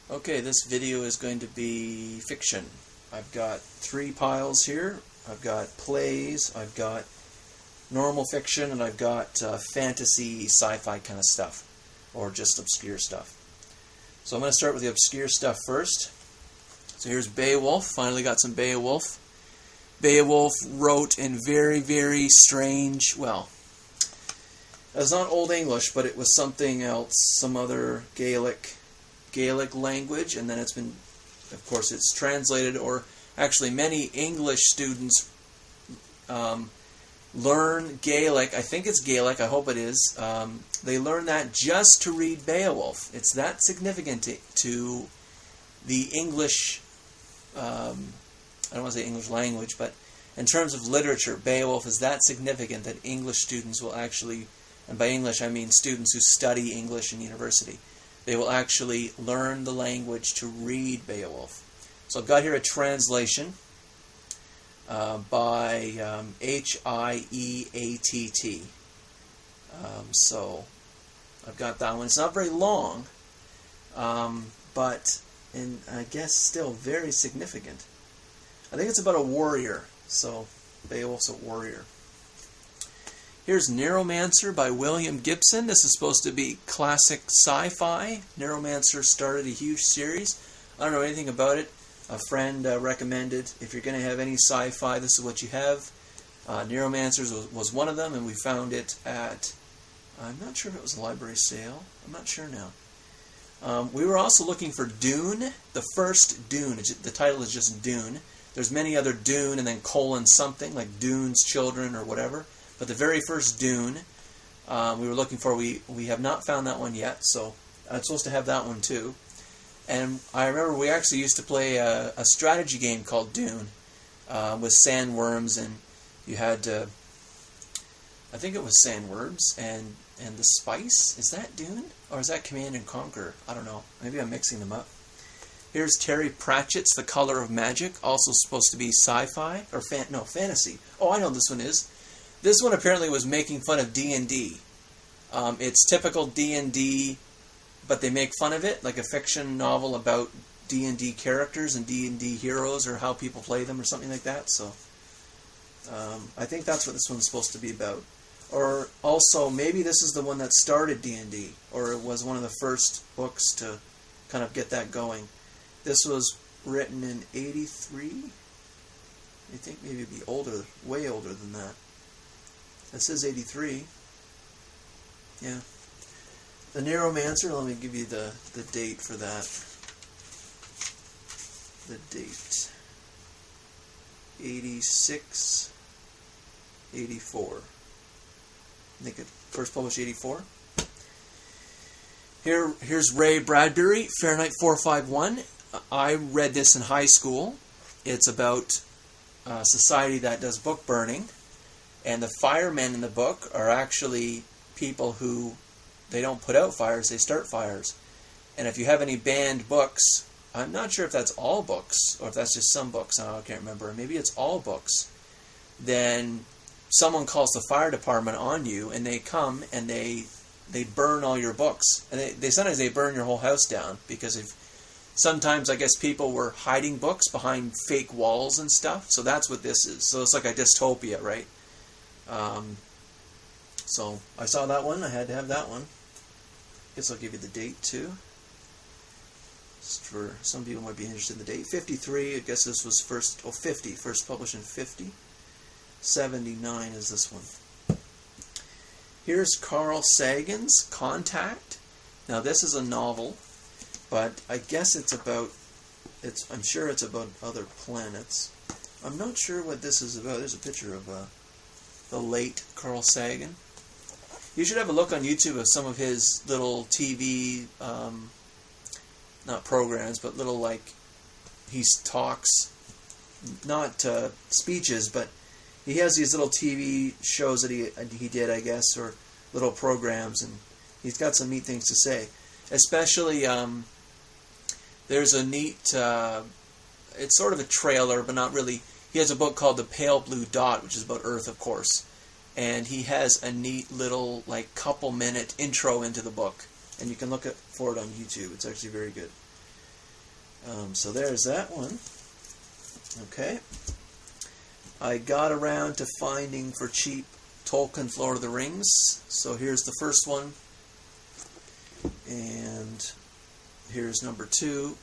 Okay, this video is going to be fiction. I've got 3 piles here. I've got plays, I've got normal fiction, and I've got fantasy, sci-fi kind of stuff, or just obscure stuff. So I'm going to start with the obscure stuff first. So here's Beowulf. Finally got some Beowulf. Beowulf wrote in very, very strange, well, it's not Old English, but it was something else, some other Gaelic language, and then it's been, of course, it's translated, or actually many English students learn Gaelic. I think it's Gaelic, I hope it is. They learn that just to read Beowulf. It's that significant to the English, I don't want to say English language, but in terms of literature, Beowulf is that significant that English students will actually, and by English I mean students who study English in university, they will actually learn the language to read Beowulf. So I've got here a translation by H-I-E-A-T-T. So I've got that one. It's not very long, but I guess still very significant. I think it's about a warrior, so Beowulf's a warrior. Here's Neuromancer by William Gibson. This is supposed to be classic sci-fi. Neuromancer started a huge series. I don't know anything about it. A friend recommended, if you're going to have any sci-fi, this is what you have. Neuromancer was one of them, and we found it at, I'm not sure if it was a library sale. I'm not sure now. We were also looking for Dune, the first Dune. The title is just Dune. There's many other Dune and then colon something, like Dune's Children or whatever. But the very first Dune we were looking for, we have not found that one yet, so I'm supposed to have that one too. And I remember we actually used to play a strategy game called Dune with sandworms, and you had to, I think it was sandworms and the spice. Is that Dune? Or is that Command and Conquer? I don't know. Maybe I'm mixing them up. Here's Terry Pratchett's The Color of Magic, also supposed to be sci-fi, or fantasy. Oh, I know this one is. This one apparently was making fun of D&D. It's typical D&D, but they make fun of it, like a fiction novel about D&D characters and D&D heroes, or how people play them, or something like that. So I think that's what this one's supposed to be about. Or also, maybe this is the one that started D&D, or it was one of the first books to kind of get that going. This was written in 83. I think maybe it'd be older, way older than that. It says 83. Yeah. The Neuromancer, let me give you the date for that. The date. 86, 84. I think it first published 84. Here's Ray Bradbury, Fahrenheit 451. I read this in high school. It's about a society that does book burning. And the firemen in the book are actually people who, they don't put out fires, they start fires. And if you have any banned books, I'm not sure if that's all books, or if that's just some books, I can't remember, maybe it's all books, then someone calls the fire department on you, and they come and they burn all your books. And they sometimes they burn your whole house down, because sometimes I guess people were hiding books behind fake walls and stuff, so that's what this is. So it's like a dystopia, right? So I saw that one. I had to have that one. Guess I'll give you the date too. Just for some people might be interested in the date. 53. I guess this was first. Oh, 50. First published in 50. 79 is this one. Here's Carl Sagan's Contact. Now this is a novel, but I guess it's about. I'm sure it's about other planets. I'm not sure what this is about. There's a picture of the late Carl Sagan. You should have a look on YouTube of some of his little TV, not programs, but little, like, he talks, not speeches, but he has these little TV shows that he did, I guess, or little programs, and he's got some neat things to say. Especially, there's a neat, it's sort of a trailer, but not really. He has a book called The Pale Blue Dot, which is about Earth, of course. And he has a neat little, like, couple-minute intro into the book. And you can look for it on YouTube. It's actually very good. So there's that one. Okay. I got around to finding for cheap Tolkien's Lord of the Rings. So here's the first one. And here's number 2.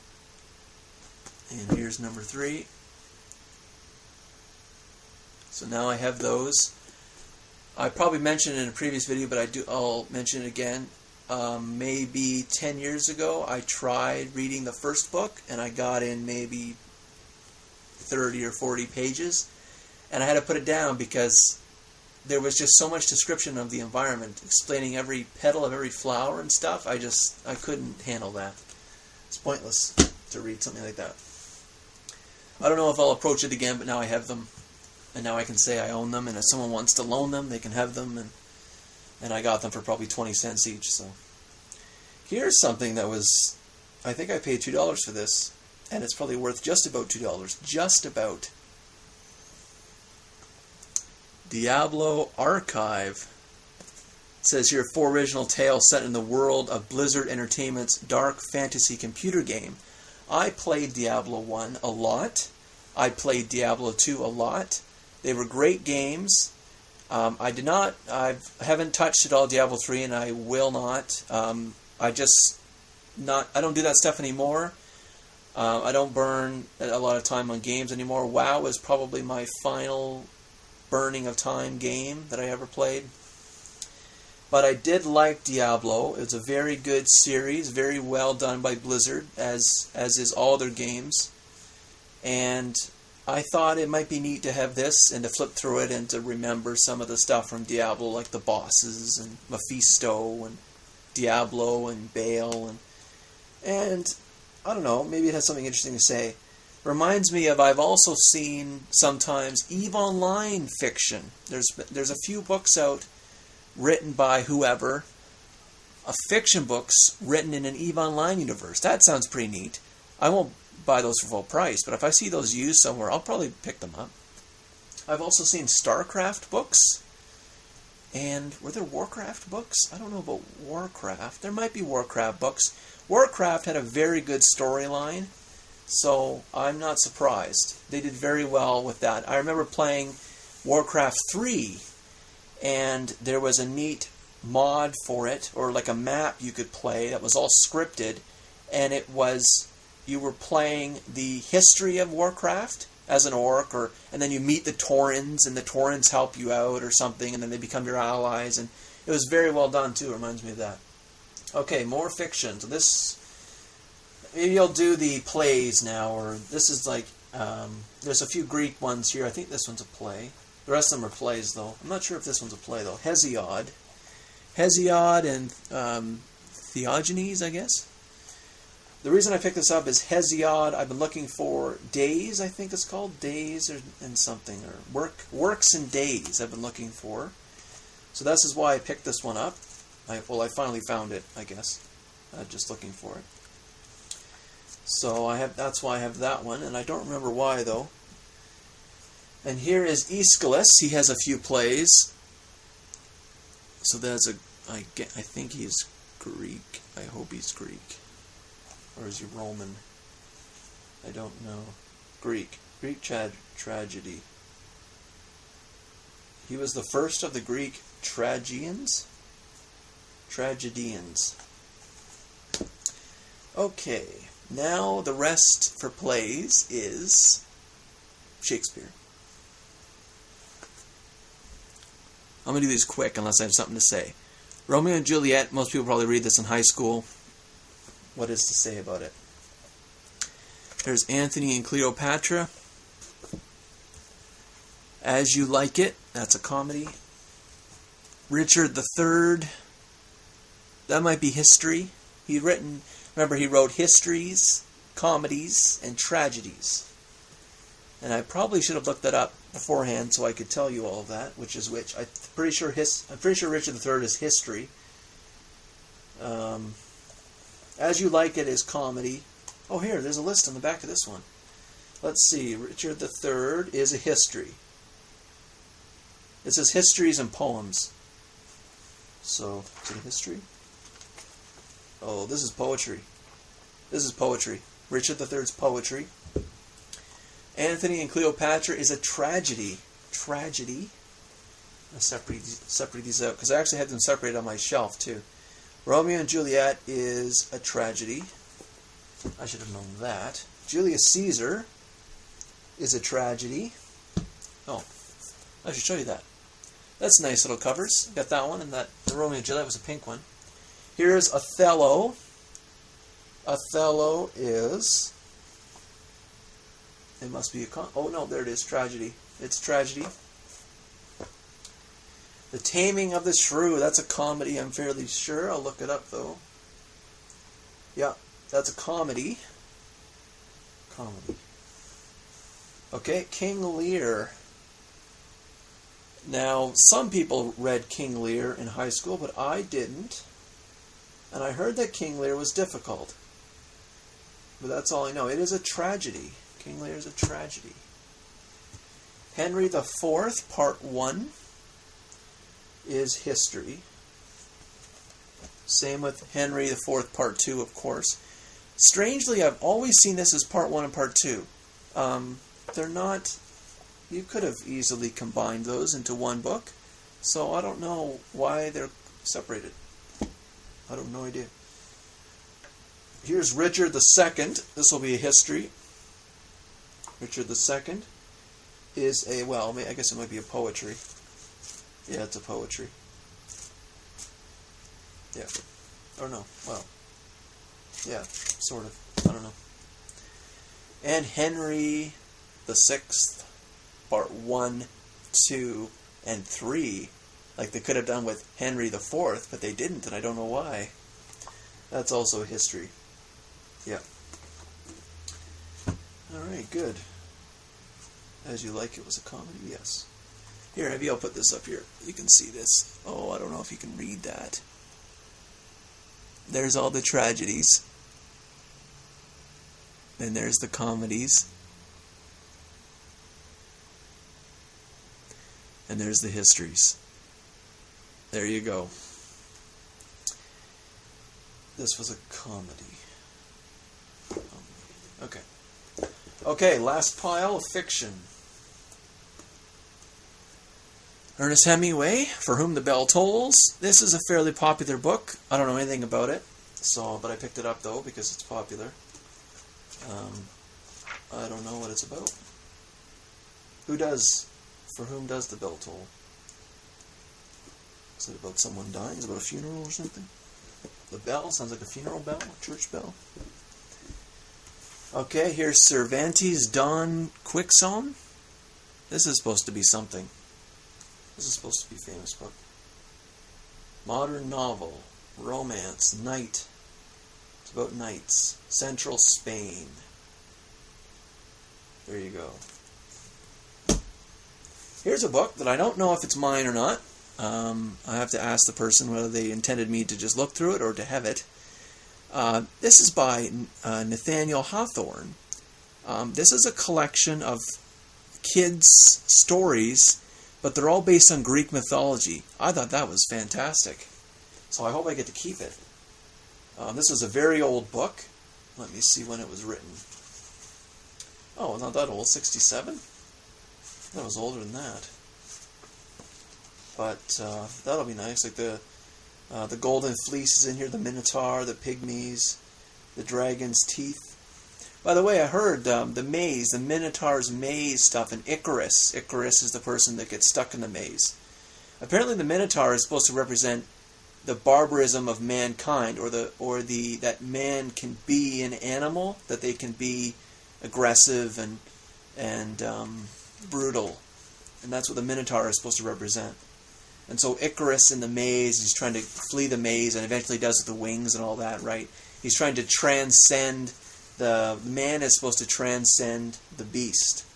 And here's number 3. So now I have those. I probably mentioned it in a previous video, but I'll mention it again. Maybe 10 years ago, I tried reading the first book, and I got in maybe 30 or 40 pages, and I had to put it down because there was just so much description of the environment, explaining every petal of every flower and stuff. I couldn't handle that. It's pointless to read something like that. I don't know if I'll approach it again, but now I have them, and now I can say I own them, and if someone wants to loan them, they can have them, and I got them for probably 20 cents each. So here's something that was, I think I paid $2 for this, and it's probably worth just about $2. Just about. Diablo Archive. It says here, 4 original tales set in the world of Blizzard Entertainment's dark fantasy computer game. I played Diablo 1 a lot. I played Diablo 2 a lot. They were great games. I haven't touched at all Diablo 3, and I will not. I don't do that stuff anymore. I don't burn a lot of time on games anymore. WoW is probably my final burning of time game that I ever played. But I did like Diablo. It's a very good series, very well done by Blizzard, as is all their games. And I thought it might be neat to have this and to flip through it and to remember some of the stuff from Diablo, like the bosses and Mephisto and Diablo and Baal and I don't know, maybe it has something interesting to say. Reminds me of, I've also seen sometimes EVE Online fiction. There's a few books out written by whoever, fiction books written in an EVE Online universe. That sounds pretty neat. I won't buy those for full price, but if I see those used somewhere, I'll probably pick them up. I've also seen StarCraft books. And were there Warcraft books? I don't know about Warcraft. There might be Warcraft books. Warcraft had a very good storyline, so I'm not surprised. They did very well with that. I remember playing Warcraft 3, and there was a neat mod for it, or like a map you could play that was all scripted, and it was, you were playing the history of Warcraft as an orc, and then you meet the Taurens, and the Taurens help you out or something, and then they become your allies, and it was very well done too. It reminds me of that. Okay, more fiction. So this, maybe I'll do the plays now, or this is like, there's a few Greek ones here. I think this one's a play. The rest of them are plays, though. I'm not sure if this one's a play, though. Hesiod and Theognis, I guess. The reason I picked this up is Hesiod. I've been looking for Days, I think it's called. Days and something. Or Works and Days I've been looking for. So this is why I picked this one up. I finally found it, I guess. Just looking for it. So that's why I have that one. And I don't remember why, though. And here is Aeschylus. He has a few plays. So there's I think he's Greek. I hope he's Greek. Or is he Roman? I don't know. Greek tragedy. He was the first of the Greek tragedians. Okay, now the rest for plays is Shakespeare. I'm going to do these quick unless I have something to say. Romeo and Juliet, most people probably read this in high school. What is to say about it? There's Antony and Cleopatra. As You Like It, that's a comedy. Richard III, that might be history. He wrote Histories, Comedies, and Tragedies. And I probably should have looked that up beforehand so I could tell you all of that, which is which. I'm pretty sure Richard III is history. As You Like It is comedy. Oh, here, there's a list on the back of this one. Let's see. Richard III is a history. It says histories and poems. So, is it a history? Oh, this is poetry. This is poetry. Richard III's poetry. Antony and Cleopatra is a tragedy. Tragedy. I'll separate these out because I actually had them separated on my shelf too. Romeo and Juliet is a tragedy. I should have known that. Julius Caesar is a tragedy. Oh, I should show you that. That's nice little covers. Got that one, and that the Romeo and Juliet was a pink one. Here's Othello. Othello is... It must be a... Oh, no, there it is. Tragedy. It's tragedy. The Taming of the Shrew. That's a comedy, I'm fairly sure. I'll look it up, though. Yeah, that's a comedy. Comedy. Okay, King Lear. Now, some people read King Lear in high school, but I didn't. And I heard that King Lear was difficult. But that's all I know. It is a tragedy. King Lear is a tragedy. Henry IV, Part 1, is history. Same with Henry IV, Part 2, of course. Strangely, I've always seen this as Part 1 and Part 2. They're not... You could have easily combined those into one book. So I don't know why they're separated. I have no idea. Here's Richard II. This will be a history. Richard II is a, well, I guess it might be a poetry. Yeah, it's a poetry. Yeah. Or no, well. Yeah, sort of. I don't know. And Henry VI, Part 1, 2, and 3. Like they could have done with Henry IV, but they didn't, and I don't know why. That's also history. Yeah. Alright, good. As You Like It was a comedy, yes. Here, maybe I'll put this up here. You can see this. Oh, I don't know if you can read that. There's all the tragedies. Then there's the comedies. And there's the histories. There you go. This was a comedy. Okay. Okay, last pile of fiction. Ernest Hemingway, For Whom the Bell Tolls. This is a fairly popular book. I don't know anything about it, but I picked it up though because it's popular. I don't know what it's about. Who does? For whom does the bell toll? Is it about someone dying? Is it about a funeral or something? The bell sounds like a funeral bell, a church bell. Okay, here's Cervantes' Don Quixote. This is supposed to be something. This is supposed to be a famous book. Modern novel, romance, knight. It's about knights. Central Spain. There you go. Here's a book that I don't know if it's mine or not. I have to ask the person whether they intended me to just look through it or to have it. This is by Nathaniel Hawthorne. This is a collection of kids' stories, but they're all based on Greek mythology. I thought that was fantastic. So I hope I get to keep it. This is a very old book. Let me see when it was written. Oh, not that old, 67? That was older than that. But that'll be nice. Like the golden fleece is in here, the minotaur, the pygmies, the dragon's teeth. By the way, I heard the maze, the minotaur's maze stuff, and Icarus. Icarus is the person that gets stuck in the maze. Apparently, the minotaur is supposed to represent the barbarism of mankind, or that man can be an animal, that they can be aggressive and brutal, and that's what the minotaur is supposed to represent. And so Icarus in the maze, he's trying to flee the maze, and eventually does with the wings and all that, right? He's trying to transcend, the man is supposed to transcend the beast.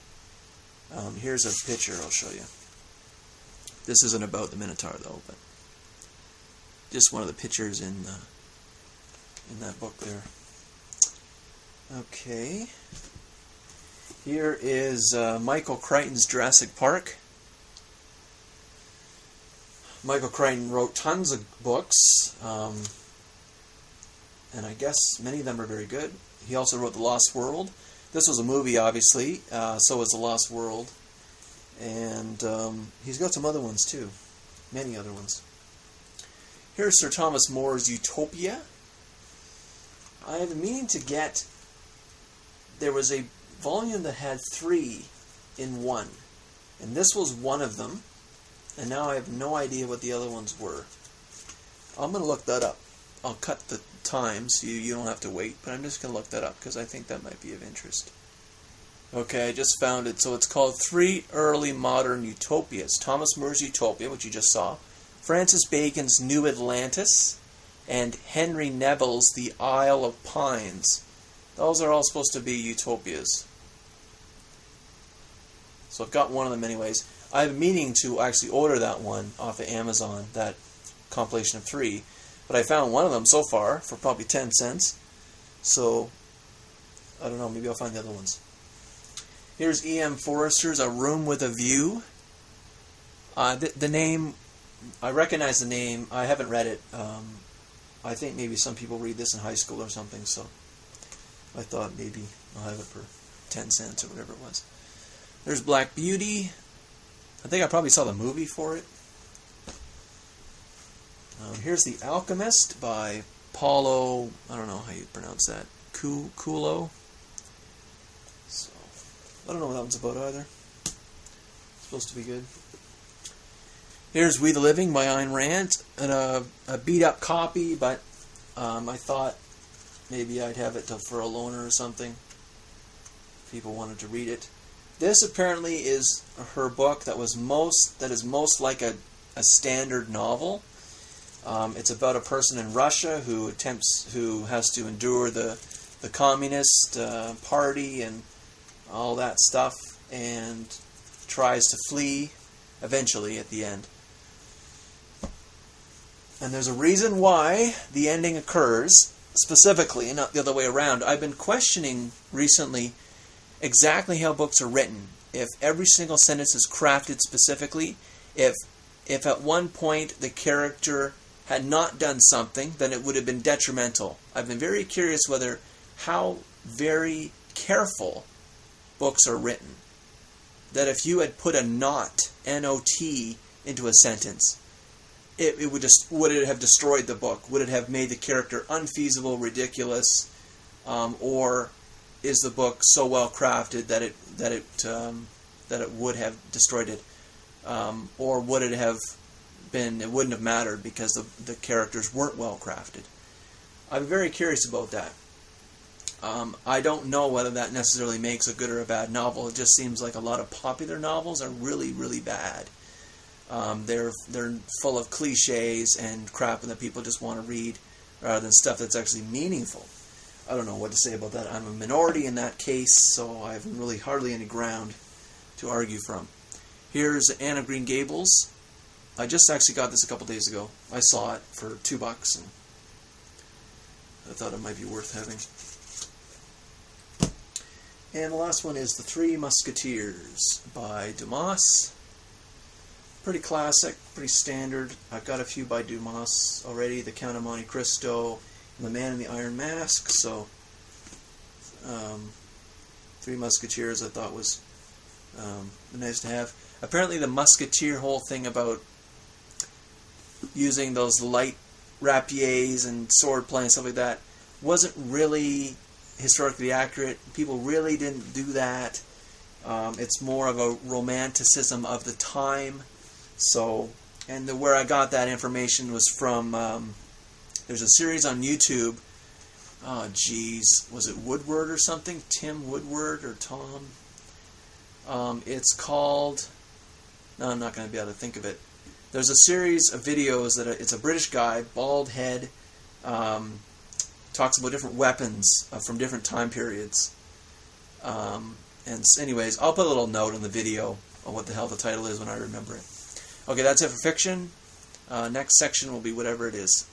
Here's a picture I'll show you. This isn't about the minotaur though, but just one of the pictures in that book there. Okay. Here is Michael Crichton's Jurassic Park. Michael Crichton wrote tons of books. and I guess many of them are very good. He also wrote The Lost World. This was a movie, obviously, so was The Lost World. And he's got some other ones, too. Many other ones. Here's Sir Thomas More's Utopia. I have been meaning to get... There was a volume that had 3 in one. And this was one of them. And now I have no idea what the other ones were. I'm going to look that up. I'll cut the time so you don't have to wait. But I'm just going to look that up because I think that might be of interest. Okay, I just found it. So it's called 3 Early Modern Utopias. Thomas More's Utopia, which you just saw. Francis Bacon's New Atlantis. And Henry Neville's The Isle of Pines. Those are all supposed to be utopias. So I've got one of them anyways. I have a meaning to actually order that one off of Amazon, that compilation of 3. But I found one of them so far for probably 10 cents. So, I don't know, maybe I'll find the other ones. Here's E.M. Forster's A Room with a View. The name, I recognize the name. I haven't read it. I think maybe some people read this in high school or something, so I thought maybe I'll have it for 10 cents or whatever it was. There's Black Beauty. I think I probably saw the movie for it. Here's The Alchemist by Paulo, I don't know how you pronounce that, Cohelo. So, I don't know what that one's about either. It's supposed to be good. Here's We the Living by Ayn Rand, and a beat-up copy, but I thought maybe I'd have it for a loaner or something. If people wanted to read it. This apparently is her book that is most like a standard novel. It's about a person in Russia who has to endure the communist party and all that stuff, and tries to flee eventually at the end. And there's a reason why the ending occurs specifically, and not the other way around. I've been questioning recently exactly how books are written. If every single sentence is crafted specifically, if at one point the character had not done something, then it would have been detrimental. I've been very curious how very careful books are written. That if you had put a not, N-O-T, into a sentence, would it have destroyed the book? Would it have made the character unfeasible, ridiculous, or is the book so well crafted that it would have destroyed it, or would it have been? It wouldn't have mattered because the characters weren't well crafted. I'm very curious about that. I don't know whether that necessarily makes a good or a bad novel. It just seems like a lot of popular novels are really, really bad. They're full of cliches and crap that people just want to read rather than stuff that's actually meaningful. I don't know what to say about that. I'm a minority in that case, so I have really hardly any ground to argue from. Here's Anne of Green Gables. I just actually got this a couple days ago. I saw it for $2, and I thought it might be worth having. And the last one is The Three Musketeers by Dumas. Pretty classic, pretty standard. I've got a few by Dumas already. The Count of Monte Cristo, and The Man in the Iron Mask. So, Three Musketeers I thought was nice to have. Apparently the Musketeer whole thing about using those light rapiers and sword play and stuff like that wasn't really historically accurate. People really didn't do that. It's more of a romanticism of the time. So, and where I got that information was from, there's a series on YouTube. Oh, geez. Was it Woodward or something? Tim Woodward or Tom? It's called... No, I'm not going to be able to think of it. There's a series of videos that it's a British guy, bald head, talks about different weapons from different time periods. And anyways, I'll put a little note in the video on what the hell the title is when I remember it. Okay, that's it for fiction. Next section will be whatever it is.